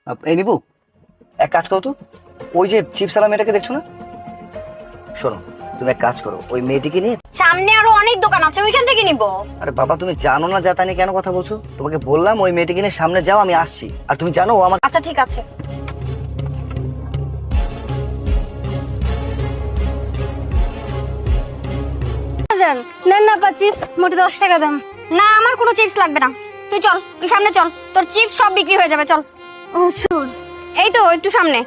এই নিবু, এক কাজ করো তো, ওই যে চিপসালা মেয়েটাকে দেখছো না, শোনো তুমি এক কাজ করো, ওই মেয়েটিকে নিয়ে সামনে আরো অনেক দোকান আছে, ওইখান থেকে নিবো। আরে বাবা তুমি জানো না জাতা নিয়ে কেন কথা বলছো? তোমাকে বললাম ওই মেয়েটিকে নিয়ে সামনে যাও, আমি আসছি। আর তুমি জানো ও আমার আচ্ছা ঠিক আছে। নেন না পা চিপস, মোটে 10 টাকা দাম। না আমার কোনো চিপস লাগবে না, তুই চল, তুই সামনে চল, তোর চিপস সব বিক্রি হয়ে যাবে, চল। ও শুন, এই তো একটু সামনে।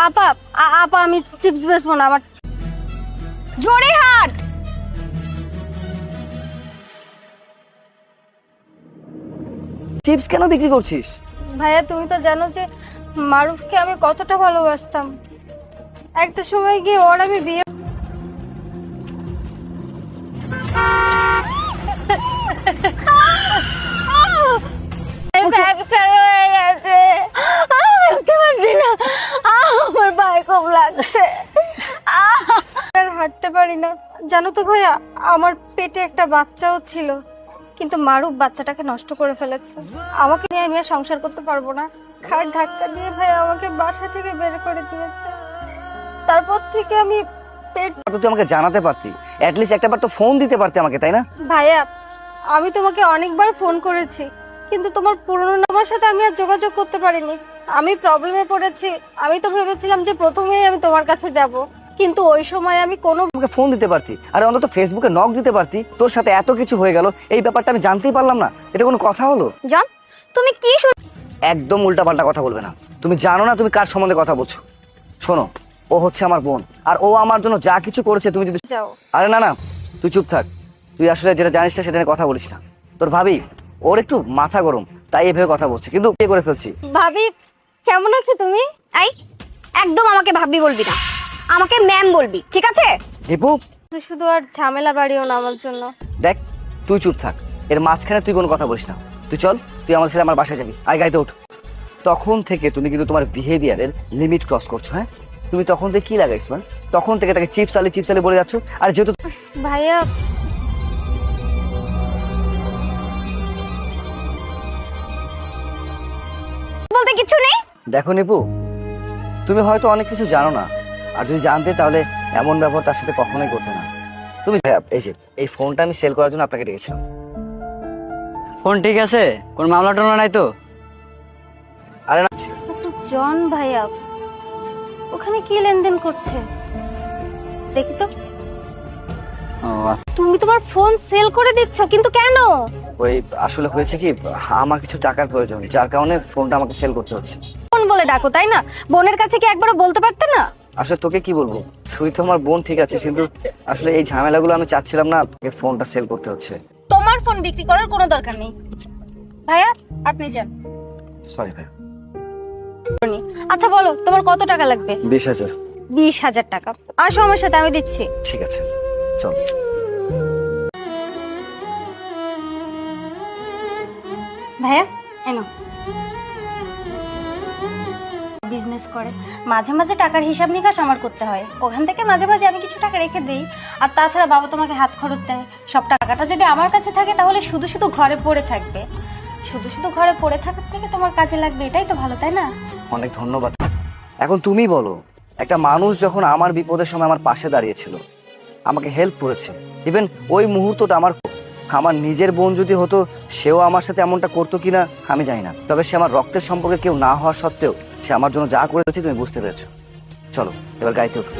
আপা আপা আমি চিপস বেচবো না, আমার জোরে হাট। চিপস কেন বিক্রি করছিস? ভাইয়া তুমি তো জানো যে মারুফকে আমি কতটা ভালোবাসতাম, একটা সময় গিয়ে ওর আমি বিয়ে ফ্র্যাকচার হয়ে গেছে, উঠতে পারছি না, আমার পায়ে খুব লাগছে, আর হাঁটতে পারি না। জানো তো ভাইয়া, আমার পেটে একটা বাচ্চাও ছিল, কিন্তু মারুফ বাচ্চাটাকে নষ্ট করে ফেলেছে। আমাকে নিয়ে আমি আর সংসার করতে পারবো না। ঘাড় ধাক্কা দিয়ে ভাইয়া আমাকে বাসা থেকে বের করে দিয়েছে। তারপর থেকে আমি পেট তুই আমাকে জানাতে পারতি, অ্যাটলিস্ট একটাবার তো ফোন দিতে পারতি আমাকে, তাই না? ভাইয়া আমি তোমাকে অনেকবার ফোন করেছি, কিন্তু তোমার পুরনো নাম্বার সাথে আমি আর যোগাযোগ করতে পারিনি। আমি প্রবলেমে পড়েছি, আমি তো ভেবেছিলাম যে প্রথমেই আমি তোমার কাছে যাব, কিন্তু ওই সময় আমি কোনো আমাকে ফোন দিতে পারতি, আর অন্তত ফেসবুকে নক দিতে পারতি। তোর সাথে এত কিছু হয়ে গেল, এই ব্যাপারটা আমি জানতেই পারলাম না। এটা কোনো কথা হলো? জান তুমি কি একদম উল্টাপাল্টা কথা বলবে না। তুমি জানো না তুমি কার সম্বন্ধে কথা বলছো। শোনো, ও হচ্ছে আমার বোন, আর ও আমার জন্য যা কিছু করেছে তুমি যদি যাও। আরে না না, তুই চুপ থাক। তুই আসলে যেটা জানিস না সেটা নিয়ে কথা বলিস না। তোর ভাবি, ওর একটু মাথা গরম, তাই এভাবে কথা বলছে, কিন্তু বিয়ে করে ফেলছি। ভাবি কেমন আছো তুমি? এই একদম আমাকে ভাবি বলবি না, আমাকে ম্যাম বলবি, ঠিক আছে? দীপু, তুই শুধু আর ঝামেলা বাড়িও না আমার জন্য। দেখ তুই চুপ থাক, এর মাঝখানে তুই কোনো কথা বলিস না। তুই চল, তুই আমার সাথে আমার বাসায় যাবি, আয় গাইতে ওঠ। তখন থেকে তুমি কিন্তু তোমার বিহেভিয়ারের লিমিট ক্রস করছো। হ্যাঁ, তুমি তখন থেকে কি লাগাইছো? তখন থেকে তাকে চিপস আলি বলে যাচ্ছ। আর যেহেতু ভাইয়া বলতে কিছু নেই। দেখো নিপু, তুমি হয়তো অনেক কিছু জানো না, আর যদি জানতে তাহলে এমন ব্যবহার তার সাথে কখনোই করতে না। তুমি এই যে এই ফোনটা আমি সেল করার জন্য আপনাকে ডেকেছিলাম। ফোন ঠিক আছে, কোন মামলা টামলা নাই তো? আরে না, তো জন ভাইয়া ওখানে কি লেনদেন করছে দেখি তো। ও আচ্ছা। তুমি তোমার ফোন সেল করে দিচ্ছ, কিন্তু কেন? ওই আসলে হয়েছে কি, আমার কিছু টাকার প্রয়োজন, যার কারণে ফোনটা আমাকে সেল করতে হচ্ছে। ফোন বলে ডাকো তাই না? বোনের কাছে কি একবারও বলতে পারতে না? আসলে তোকে কি বলবো, তুই তো আমার বোন ঠিক আছে, কিন্তু আসলে এই ঝামেলাগুলো আমি চাচ্ছিলাম না, ফোনটা সেল করতে হচ্ছে। তোমার ফোন বিক্রি করার কোনো দরকার নেই ভাইয়া, আপনি যান। সরি ভাই। আচ্ছা বলো তোমার কত টাকা লাগবে? 20,000। 20,000 টাকা? আসো আমার সাথে, আমি দিচ্ছি। ঠিক আছে, চল। ভাইয়া এনো, বিজনেস করে মাঝে মাঝে টাকার হিসাব নিকাশ আমার করতে হয়, ওখান থেকে মাঝে মাঝে আমি কিছু টাকা রেখে দেই। আর তাছাড়া বাবা তোমাকে হাত খরচ দেয়, সব টাকাটা যদি আমার কাছে থাকে তাহলে শুধু শুধু ঘরে পড়ে থাকবে, শুধু শুধু ঘরে পড়ে থাকার থেকে তোমার কাজে লাগবে, এটাই তো ভালো, তাই না? অনেক ধন্যবাদ। এখন তুমি বলো, একটা মানুষ যখন আমার বিপদের সময় আমার পাশে দাঁড়িয়েছিল, আমাকে হেল্প করেছে, ইভেন ওই মুহূর্তটা আমার নিজের বোন যদি হতো, সেও আমার সাথে এমনটা করতো কিনা আমি জানি না, তবে সে আমার রক্তের সম্পর্কে কেউ না হওয়া সত্ত্বেও সে আমার জন্য যা করেছে তুমি বুঝতে পেরেছো। চলো এবার গাইতে উঠো।